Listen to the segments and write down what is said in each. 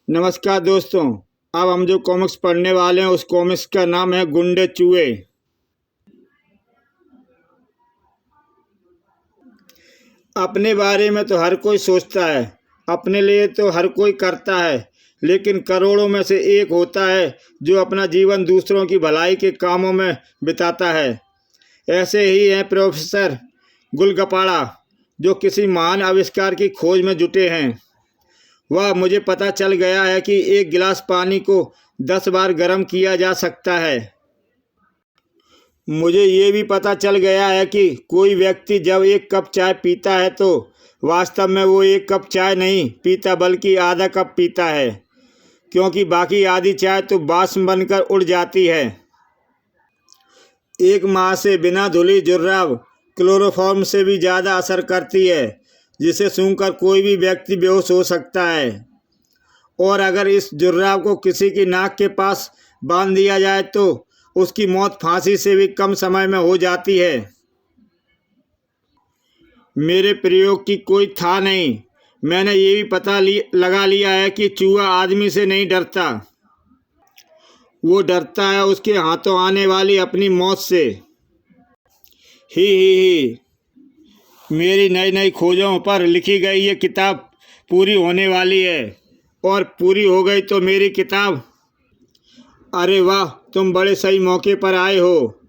नमस्कार दोस्तों। अब हम जो कॉमिक्स पढ़ने वाले हैं उस कॉमिक्स का नाम है गुंडे चूहे। अपने बारे में तो हर कोई सोचता है, अपने लिए तो हर कोई करता है, लेकिन करोड़ों में से एक होता है जो अपना जीवन दूसरों की भलाई के कामों में बिताता है। ऐसे ही है प्रोफेसर गुलगपाड़ा, जो किसी महान आविष्कार की खोज में जुटे हैं। वह मुझे पता चल गया है कि एक गिलास पानी को 10 बार गर्म किया जा सकता है। मुझे ये भी पता चल गया है कि कोई व्यक्ति जब एक कप चाय पीता है तो वास्तव में वो एक कप चाय नहीं पीता बल्कि आधा कप पीता है, क्योंकि बाकी आधी चाय तो वाष्प बनकर उड़ जाती है। एक माह से बिना धुली जुर्राब क्लोरोफॉर्म से भी ज़्यादा असर करती है, जिसे सूंघकर कोई भी व्यक्ति बेहोश हो सकता है। और अगर इस जुर्राब को किसी की नाक के पास बांध दिया जाए तो उसकी मौत फांसी से भी कम समय में हो जाती है। मेरे प्रयोग की कोई था नहीं। मैंने ये भी लगा लिया है कि चूहा आदमी से नहीं डरता, वो डरता है उसके हाथों आने वाली अपनी मौत से। ही। मेरी नई नई खोजों पर लिखी गई ये किताब पूरी होने वाली है, और पूरी हो गई तो मेरी किताब। अरे वाह, तुम बड़े सही मौके पर आए हो।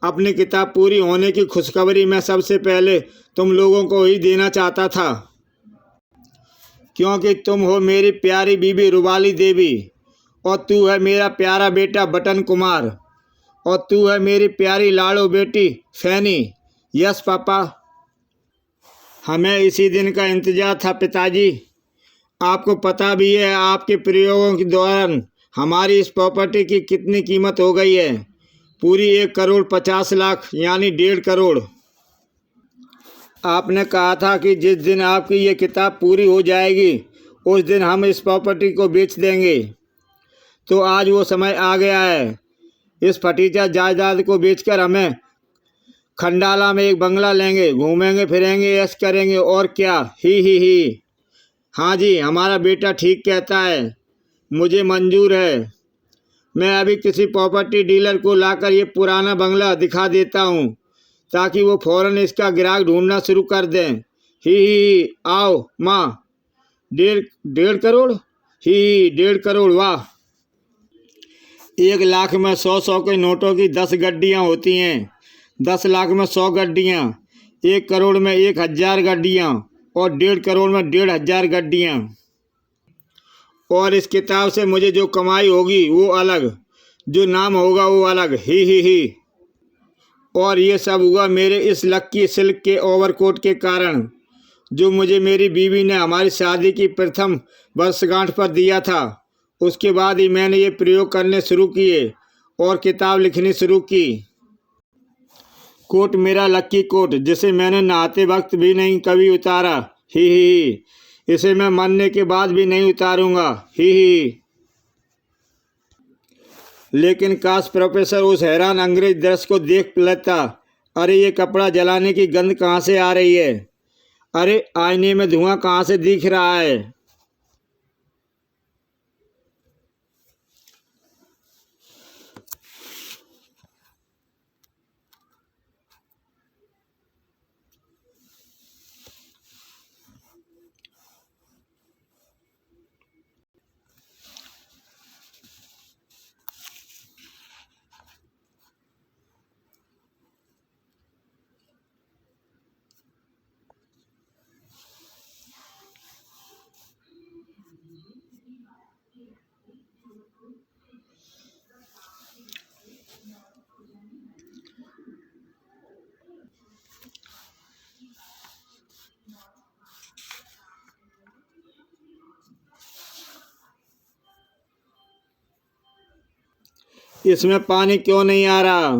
अपनी किताब पूरी होने की खुशखबरी मैं सबसे पहले तुम लोगों को ही देना चाहता था, क्योंकि तुम हो मेरी प्यारी बीबी रुबाली देवी, और तू है मेरा प्यारा बेटा बटन कुमार, और तू है मेरी प्यारी लाड़ो बेटी फैनी। यस पापा, हमें इसी दिन का इंतजार था पिताजी। आपको पता भी है आपके प्रयोगों के दौरान हमारी इस प्रॉपर्टी की कितनी कीमत हो गई है। पूरी 1,50,00,000 यानी 1.5 करोड़। आपने कहा था कि जिस दिन आपकी ये किताब पूरी हो जाएगी उस दिन हम इस प्रॉपर्टी को बेच देंगे। तो आज वो समय आ गया है। इस फटीचा जायदाद को बेचकर हमें खंडाला में एक बंगला लेंगे, घूमेंगे फिरेंगे, ऐश करेंगे, और क्या। ही। हाँ जी, हमारा बेटा ठीक कहता है, मुझे मंजूर है। मैं अभी किसी प्रॉपर्टी डीलर को लाकर ये पुराना बंगला दिखा देता हूँ, ताकि वो फौरन इसका ग्राहक ढूंढना शुरू कर दें। ही। आओ माँ। 1.5 करोड़। ही 1.5 करोड़, वाह। 1 लाख में 100 के नोटों की 10 गड्डियाँ होती हैं, 10 लाख में 100 गड्डियाँ, 1 करोड़ में 1,000 गड्डियाँ, और 1.5 करोड़ में 1,500 गड्डियाँ। और इस किताब से मुझे जो कमाई होगी वो अलग, जो नाम होगा वो अलग। ही। और ये सब हुआ मेरे इस लक्की सिल्क के ओवरकोट के कारण, जो मुझे मेरी बीवी ने हमारी शादी की प्रथम वर्षगांठ पर दिया था। उसके बाद ही मैंने ये प्रयोग करने शुरू किए और किताब लिखनी शुरू की। कोट मेरा लक्की कोट, जिसे मैंने नहाते वक्त भी नहीं कभी उतारा। ही। इसे मैं मरने के बाद भी नहीं उतारूंगा। ही। लेकिन काश प्रोफेसर उस हैरान अंग्रेज दृश्य को देख लेता। अरे ये कपड़ा जलाने की गंध कहाँ से आ रही है? अरे आईने में धुआं कहाँ से दिख रहा है? इसमें पानी क्यों नहीं आ रहा?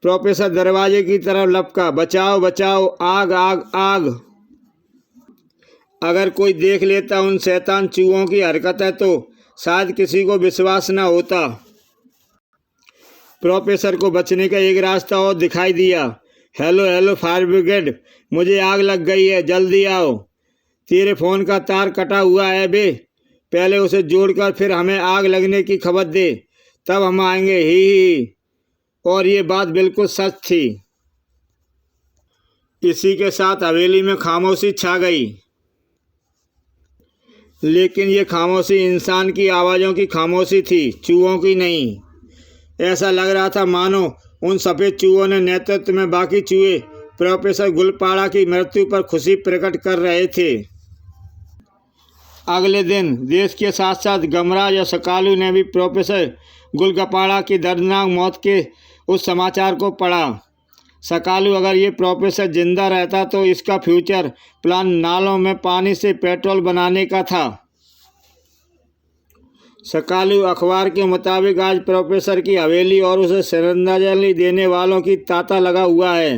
प्रोफेसर दरवाजे की तरफ लपका। बचाओ बचाओ, आग आग आग। अगर कोई देख लेता उन शैतान चूहों की हरकत है तो शायद किसी को विश्वास न होता। प्रोफेसर को बचने का एक रास्ता और दिखाई दिया। हेलो फायर ब्रिगेड, मुझे आग लग गई है, जल्दी आओ। तेरे फ़ोन का तार कटा हुआ है बे। पहले उसे जोड़कर फिर हमें आग लगने की खबर दे, तब हम आएंगे। ही। और ये बात बिल्कुल सच थी। इसी के साथ हवेली में खामोशी छा गई। लेकिन ये खामोशी इंसान की आवाज़ों की खामोशी थी, चूहों की नहीं। ऐसा लग रहा था मानो उन सफ़ेद चूहों ने नेतृत्व में बाकी चूहे प्रोफेसर गुलपाड़ा की मृत्यु पर खुशी प्रकट कर रहे थे। अगले दिन देश के साथ साथ गमराज और सकालू ने भी प्रोफेसर गुलगपाड़ा की दर्दनाक मौत के उस समाचार को पढ़ा। सकालू, अगर ये प्रोफेसर जिंदा रहता तो इसका फ्यूचर प्लान नालों में पानी से पेट्रोल बनाने का था। सकालू अखबार के मुताबिक आज प्रोफेसर की हवेली और उसे श्रद्धांजलि देने वालों की तांता लगा हुआ है।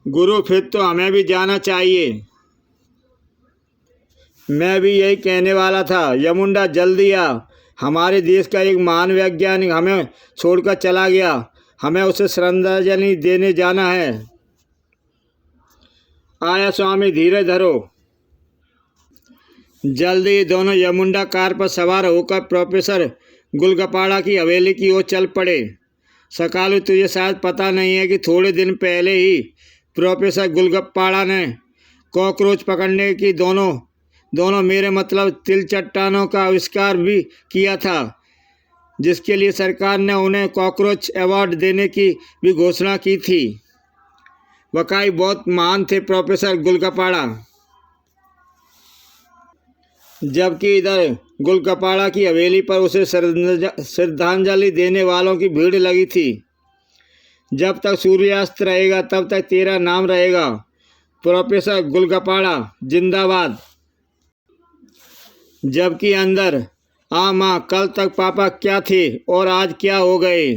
गुरु, फिर तो हमें भी जाना चाहिए। मैं भी यही कहने वाला था। यमुंडा जल्दी आ। हमारे देश का एक महान वैज्ञानिक हमें छोड़कर चला गया। हमें उसे श्रद्धांजलि देने जाना है। आया स्वामी, धीरे धरो। जल्दी दोनों यमुंडा कार पर सवार होकर प्रोफेसर गुलगपाड़ा की हवेली की ओर चल पड़े। सकालू, तुझे शायद पता नहीं है कि थोड़े दिन पहले ही प्रोफेसर गुलगपाड़ा ने कॉकरोच पकड़ने की दोनों मेरे मतलब तिल चट्टानों का आविष्कार भी किया था, जिसके लिए सरकार ने उन्हें कॉकरोच अवार्ड देने की भी घोषणा की थी। वाकई बहुत महान थे प्रोफेसर गुलगपाड़ा। जबकि इधर गुलगपाड़ा की हवेली पर उसे श्रद्धांजलि देने वालों की भीड़ लगी थी। जब तक सूर्यास्त रहेगा तब तक तेरा नाम रहेगा, प्रोफेसर गुलगपाड़ा जिंदाबाद। जबकि अंदर, माँ, कल तक पापा क्या थे और आज क्या हो गए।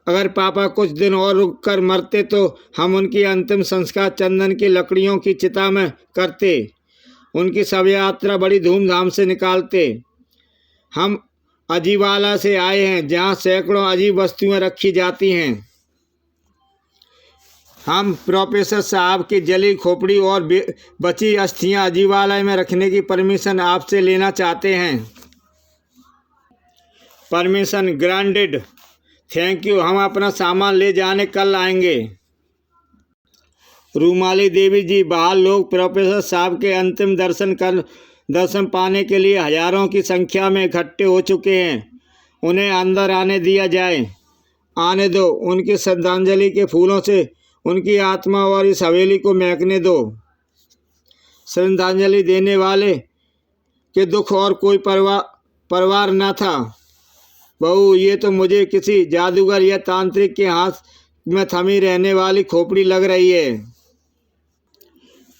अगर पापा कुछ दिन और रुक कर मरते तो हम उनकी अंतिम संस्कार चंदन की लकड़ियों की चिता में करते। उनकी शव यात्रा बड़ी धूमधाम से निकालते। हम अजीवाला से आए हैं, जहाँ सैकड़ों अजीब वस्तुएं रखी जाती हैं। हम प्रोफेसर साहब की जली खोपड़ी और बची अस्थियां अजीवालय में रखने की परमिशन आपसे लेना चाहते हैं। Permission granted, thank you. हम अपना सामान ले जाने कल आएंगे। रूमाली देवी जी, बाहर लोग प्रोफेसर साहब के अंतिम दर्शन पाने के लिए हजारों की संख्या में इकट्ठे हो चुके हैं। उन्हें अंदर आने दिया जाए। आने दो। उनकी श्रद्धांजलि के फूलों से उनकी आत्मा और इस हवेली को महकने दो। श्रद्धांजलि देने वाले के दुख और कोई परवार न था। बहू, ये तो मुझे किसी जादूगर या तांत्रिक के हाथ में थमी रहने वाली खोपड़ी लग रही है।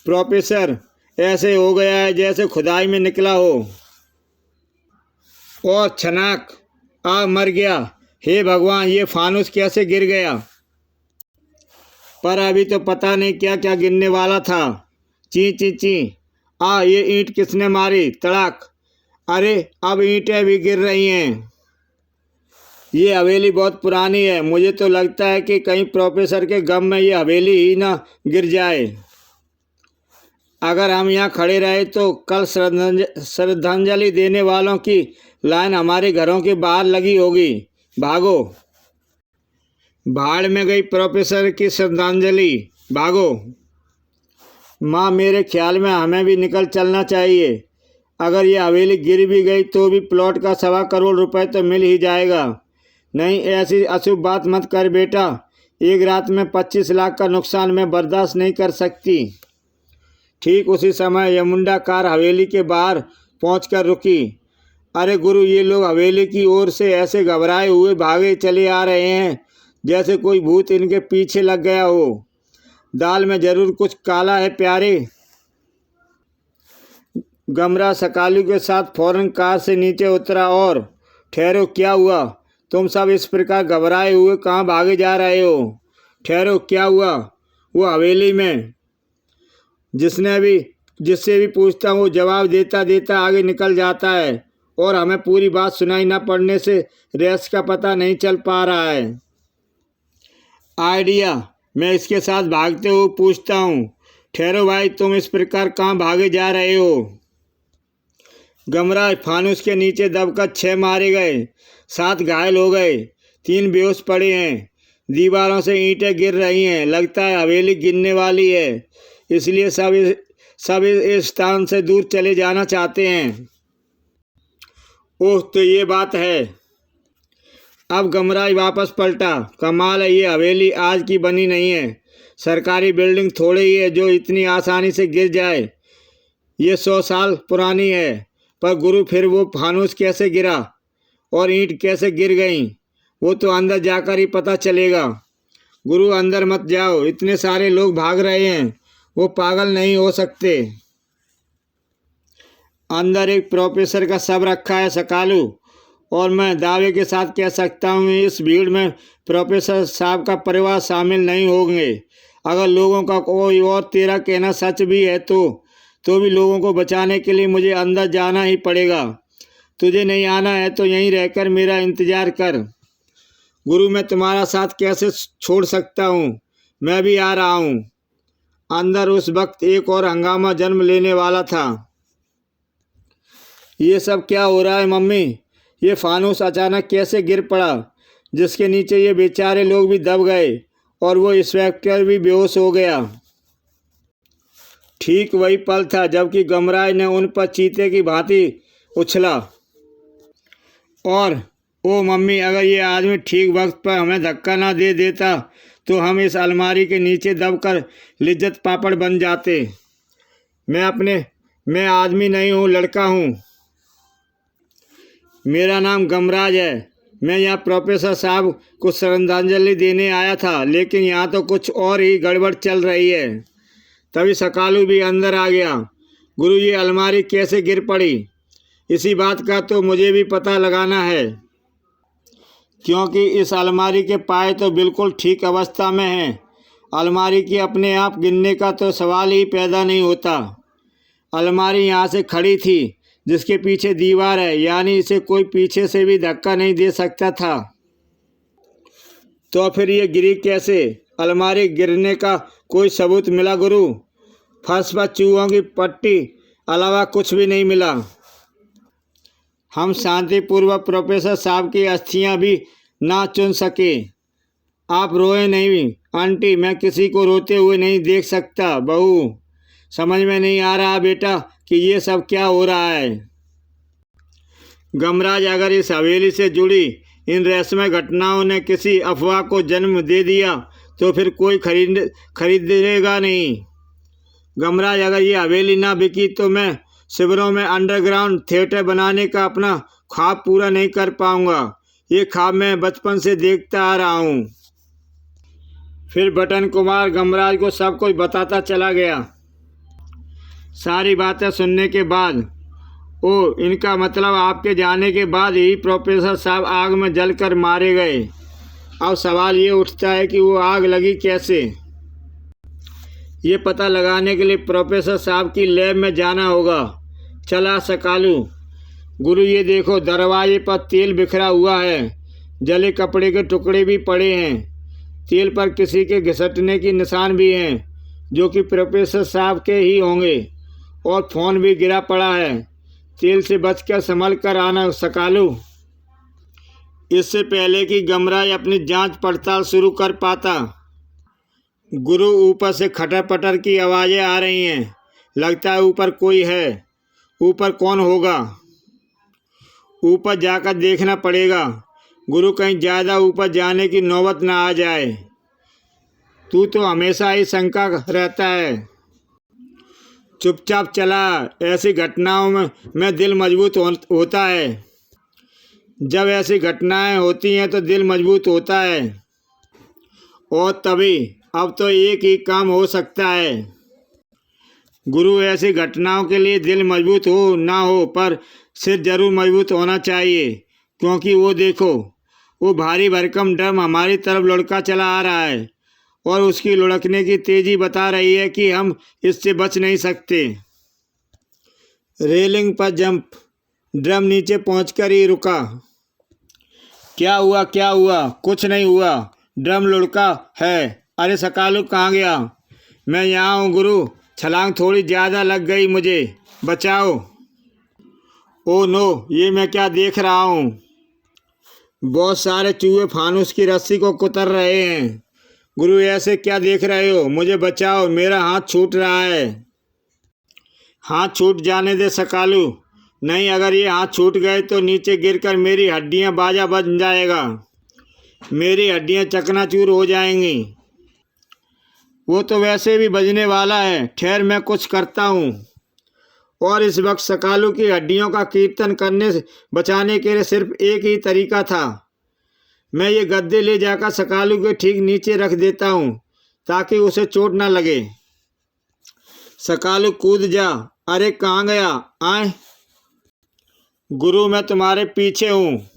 प्रोफेसर ऐसे हो गया है जैसे खुदाई में निकला हो। और छनाक मर गया। हे भगवान, ये फानुस कैसे गिर गया। पर अभी तो पता नहीं क्या क्या गिरने वाला था। ची ची ची। ये ईंट किसने मारी। तड़ाक। अरे, अब ईंटें भी गिर रही हैं। ये हवेली बहुत पुरानी है। मुझे तो लगता है कि कहीं प्रोफेसर के गम में ये हवेली ही ना गिर जाए। अगर हम यहाँ खड़े रहे तो कल श्रद्धांजलि देने वालों की लाइन हमारे घरों के बाहर लगी होगी। भागो। भाड़ में गई प्रोफेसर की श्रद्धांजलि। भागो। माँ, मेरे ख्याल में हमें भी निकल चलना चाहिए। अगर ये हवेली गिर भी गई तो भी प्लॉट का 1.25 करोड़ रुपए तो मिल ही जाएगा। नहीं, ऐसी अशुभ बात मत कर बेटा। एक रात में 25 लाख का नुकसान मैं बर्दाश्त नहीं कर सकती। ठीक उसी समय यमुंडा कार हवेली के बाहर पहुंचकर रुकी। अरे गुरु, ये लोग हवेली की ओर से ऐसे घबराए हुए भागे चले आ रहे हैं जैसे कोई भूत इनके पीछे लग गया हो। दाल में जरूर कुछ काला है प्यारे। गमरा सकालू के साथ फौरन कार से नीचे उतरा और ठहरो, क्या हुआ। तुम सब इस प्रकार घबराए हुए कहाँ भागे जा रहे हो। ठहरो, क्या हुआ। वो हवेली में जिससे भी पूछता हूँ जवाब देता देता आगे निकल जाता है और हमें पूरी बात सुनाई न पड़ने से रेस का पता नहीं चल पा रहा है। आइडिया, मैं इसके साथ भागते हुए पूछता हूँ। ठहरो भाई, तुम इस प्रकार कहाँ भागे जा रहे हो। गमराज फानुस के नीचे दबकर 6 मारे गए, 7 घायल हो गए, 3 बेहोश पड़े हैं। दीवारों से ईंटें गिर रही हैं, लगता है हवेली गिरने वाली है, इसलिए सब इस स्थान से दूर चले जाना चाहते हैं। ओह, तो ये बात है। अब गमराज वापस पलटा। कमाल है, ये हवेली आज की बनी नहीं है। सरकारी बिल्डिंग थोड़ी ही है जो इतनी आसानी से गिर जाए। ये 100 साल पुरानी है। पर गुरु, फिर वो फानूस कैसे गिरा और ईंट कैसे गिर गई, वो तो अंदर जाकर ही पता चलेगा। गुरु, अंदर मत जाओ, इतने सारे लोग भाग रहे हैं, वो पागल नहीं हो सकते। अंदर एक प्रोफेसर का शव रखा है सकालू, और मैं दावे के साथ कह सकता हूँ इस भीड़ में प्रोफेसर साहब का परिवार शामिल नहीं होंगे। अगर लोगों का कोई और तेरा कहना सच भी है तो भी लोगों को बचाने के लिए मुझे अंदर जाना ही पड़ेगा। तुझे नहीं आना है तो यहीं रहकर मेरा इंतजार कर। गुरु, मैं तुम्हारा साथ कैसे छोड़ सकता हूँ, मैं भी आ रहा हूँ। अंदर उस वक्त एक और हंगामा जन्म लेने वाला था। ये सब क्या हो रहा है मम्मी? ये फानूस अचानक कैसे गिर पड़ा, जिसके नीचे ये बेचारे लोग भी दब गए और वो इंस्पेक्टर भी बेहोश हो गया। ठीक वही पल था जबकि गमराज ने उन पर चीते की भांति उछला। और ओ मम्मी, अगर ये आदमी ठीक वक्त पर हमें धक्का ना दे देता तो हम इस अलमारी के नीचे दबकर लिज्जत पापड़ बन जाते। मैं आदमी नहीं हूँ, लड़का हूँ। मेरा नाम गमराज है। मैं यहाँ प्रोफेसर साहब को श्रद्धांजलि देने आया था, लेकिन यहाँ तो कुछ और ही गड़बड़ चल रही है। तभी सकालू भी अंदर आ गया। गुरु, ये अलमारी कैसे गिर पड़ी, इसी बात का तो मुझे भी पता लगाना है, क्योंकि इस अलमारी के पाए तो बिल्कुल ठीक अवस्था में हैं। अलमारी की अपने आप गिरने का तो सवाल ही पैदा नहीं होता। अलमारी यहाँ से खड़ी थी, जिसके पीछे दीवार है, यानी इसे कोई पीछे से भी धक्का नहीं दे सकता था। तो फिर ये गिरी कैसे? अलमारी गिरने का कोई सबूत मिला गुरु? फर्श पर चूहों की पट्टी अलावा कुछ भी नहीं मिला। हम शांतिपूर्वक प्रोफेसर साहब की अस्थियां भी ना चुन सके। आप रोए नहीं आंटी, मैं किसी को रोते हुए नहीं देख सकता। बहू, समझ में नहीं आ रहा बेटा कि ये सब क्या हो रहा है। गमराज, अगर इस हवेली से जुड़ी इन रहस्यमय घटनाओं ने किसी अफवाह को जन्म दे दिया तो फिर कोई खरीदेगा नहीं। गमराज, अगर ये हवेली ना बिकी तो मैं शिविरों में अंडरग्राउंड थिएटर बनाने का अपना ख्वाब पूरा नहीं कर पाऊंगा। ये ख्वाब मैं बचपन से देखता आ रहा हूँ। फिर बटन कुमार गमराज को सब कुछ बताता चला गया। सारी बातें सुनने के बाद, ओ, इनका मतलब आपके जाने के बाद ही प्रोफेसर साहब आग में जलकर मारे गए। अब सवाल ये उठता है कि वो आग लगी कैसे। ये पता लगाने के लिए प्रोफेसर साहब की लैब में जाना होगा। चला सकालू। गुरु, ये देखो, दरवाजे पर तेल बिखरा हुआ है, जले कपड़े के टुकड़े भी पड़े हैं। तेल पर किसी के घिसटने की निशान भी हैं, जो कि प्रोफेसर साहब के ही होंगे। और फ़ोन भी गिरा पड़ा है। तेल से बचकर संभल कर आना सकालू, इससे पहले कि गमराज अपनी जांच पड़ताल शुरू कर पाता। गुरु, ऊपर से खटर पटर की आवाज़ें आ रही हैं। लगता है ऊपर कोई है। ऊपर कौन होगा? ऊपर जाकर देखना पड़ेगा। गुरु, कहीं ज़्यादा ऊपर जाने की नौबत ना आ जाए। तू तो हमेशा ही शंका रहता है। चुपचाप चला। ऐसी घटनाओं में दिल मजबूत होता है। जब ऐसी घटनाएं होती हैं तो दिल मजबूत होता है। और तभी अब तो एक ही काम हो सकता है गुरु, ऐसी घटनाओं के लिए दिल मजबूत हो ना हो, पर सिर जरूर मजबूत होना चाहिए। क्योंकि वो देखो, वो भारी भरकम ड्रम हमारी तरफ लुढ़का चला आ रहा है और उसकी लुढ़कने की तेज़ी बता रही है कि हम इससे बच नहीं सकते। रेलिंग पर जंप। ड्रम नीचे पहुंचकर ही रुका। क्या हुआ? क्या हुआ? कुछ नहीं हुआ। ड्रम लुढ़का है। अरे सकालू, कहाँ गया? मैं यहाँ हूँ गुरु। छलांग थोड़ी ज़्यादा लग गई मुझे, बचाओ। ओ नो, ये मैं क्या देख रहा हूँ? बहुत सारे चूहे फानुस की रस्सी को कुतर रहे हैं। गुरु, ऐसे क्या देख रहे हो? मुझे बचाओ, मेरा हाथ छूट रहा है। हाथ छूट जाने दे सकालू। नहीं, अगर ये हाथ छूट गए तो नीचे गिरकर मेरी हड्डियां बाजा बन जाएगा। मेरी हड्डियां चकनाचूर हो जाएंगी। वो तो वैसे भी बजने वाला है। ठहर, मैं कुछ करता हूँ। और इस वक्त सकालू की हड्डियों का कीर्तन करने से बचाने के लिए सिर्फ एक ही तरीका था। मैं ये गद्दे ले जाकर सकालू के ठीक नीचे रख देता हूँ ताकि उसे चोट ना लगे। सकालू, कूद जा। अरे कहाँ गया? आए गुरु, मैं तुम्हारे पीछे हूँ।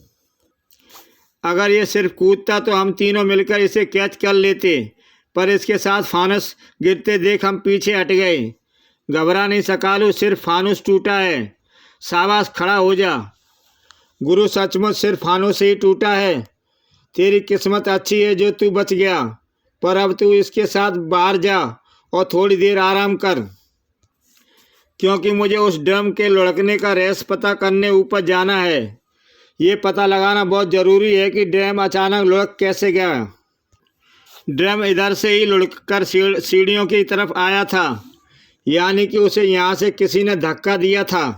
अगर ये सिर्फ कूदता तो हम तीनों मिलकर इसे कैच कर लेते, पर इसके साथ फानस गिरते देख हम पीछे हट गए। घबरा नहीं सकालू, सिर्फ फानुस टूटा है। शाबाश, खड़ा हो जा। गुरु, सचमुच सिर्फ फानुस से ही टूटा है। तेरी किस्मत अच्छी है जो तू बच गया, पर अब तू इसके साथ बाहर जा और थोड़ी देर आराम कर, क्योंकि मुझे उस ड्रम के लुढ़कने का रहस्य पता करने ऊपर जाना है। ये पता लगाना बहुत ज़रूरी है कि ड्रम अचानक लुढ़क कैसे गया। ड्रम इधर से ही लुढ़ककर सीढ़ियों की तरफ आया था, यानी कि उसे यहाँ से किसी ने धक्का दिया था।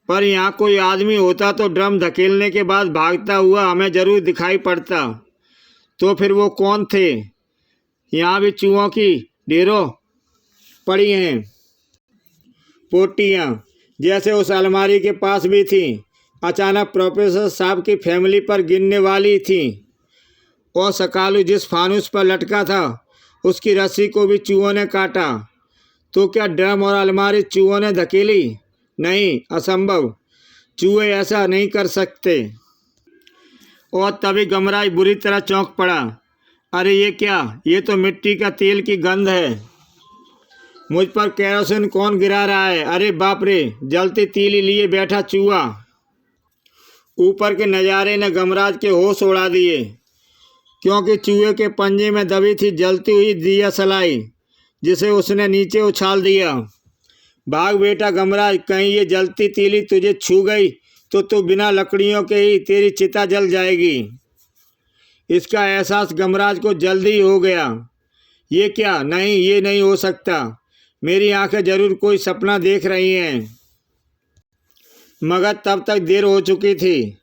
पर यहाँ कोई आदमी होता तो ड्रम धकेलने के बाद भागता हुआ हमें ज़रूर दिखाई पड़ता। तो फिर वो कौन थे? यहाँ भी चूहों की ढेरों पड़ी हैं पोटियाँ, जैसे उस अलमारी के पास भी थी। अचानक प्रोफेसर साहब की फैमिली पर गिरने वाली थी। और सकालू जिस फानुस पर लटका था उसकी रस्सी को भी चूहों ने काटा। तो क्या ड्रम और अलमारी चूहों ने धकेली? नहीं, असंभव। चूहे ऐसा नहीं कर सकते। और तभी गमराज बुरी तरह चौंक पड़ा। अरे ये क्या? ये तो मिट्टी का तेल की गंध है। मुझ पर केरोसिन कौन गिरा रहा है? अरे बाप रे, जलती तीली लिए बैठा चूहा। ऊपर के नज़ारे ने गमराज के होश उड़ा दिए, क्योंकि चूहे के पंजे में दबी थी जलती हुई दिया सलाई, जिसे उसने नीचे उछाल दिया। भाग बेटा गमराज, कहीं ये जलती तीली तुझे छू गई तो तू बिना लकड़ियों के ही तेरी चिता जल जाएगी। इसका एहसास गमराज को जल्दी हो गया। ये क्या? नहीं, ये नहीं हो सकता। मेरी आंखें जरूर कोई सपना देख रही हैं। मगर तब तक देर हो चुकी थी।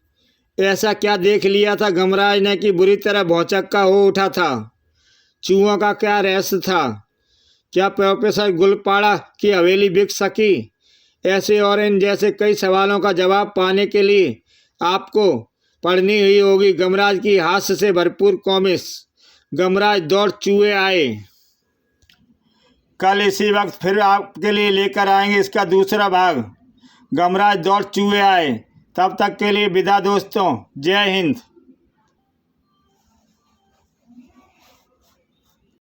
ऐसा क्या देख लिया था गमराज ने कि बुरी तरह भौचक्का हो उठा था? चूहों का क्या रहस्य था? क्या प्रोफेसर गुलपाड़ा की हवेली बिक सकी? ऐसे और इन जैसे कई सवालों का जवाब पाने के लिए आपको पढ़नी ही होगी गमराज की हास्य से भरपूर कॉमिक्स गमराज दौड़ चूहे आए। कल इसी वक्त फिर आपके लिए लेकर आएंगे इसका दूसरा भाग, गमराज दौड़ चूहे आए। तब तक के लिए विदा दोस्तों, जय हिंद।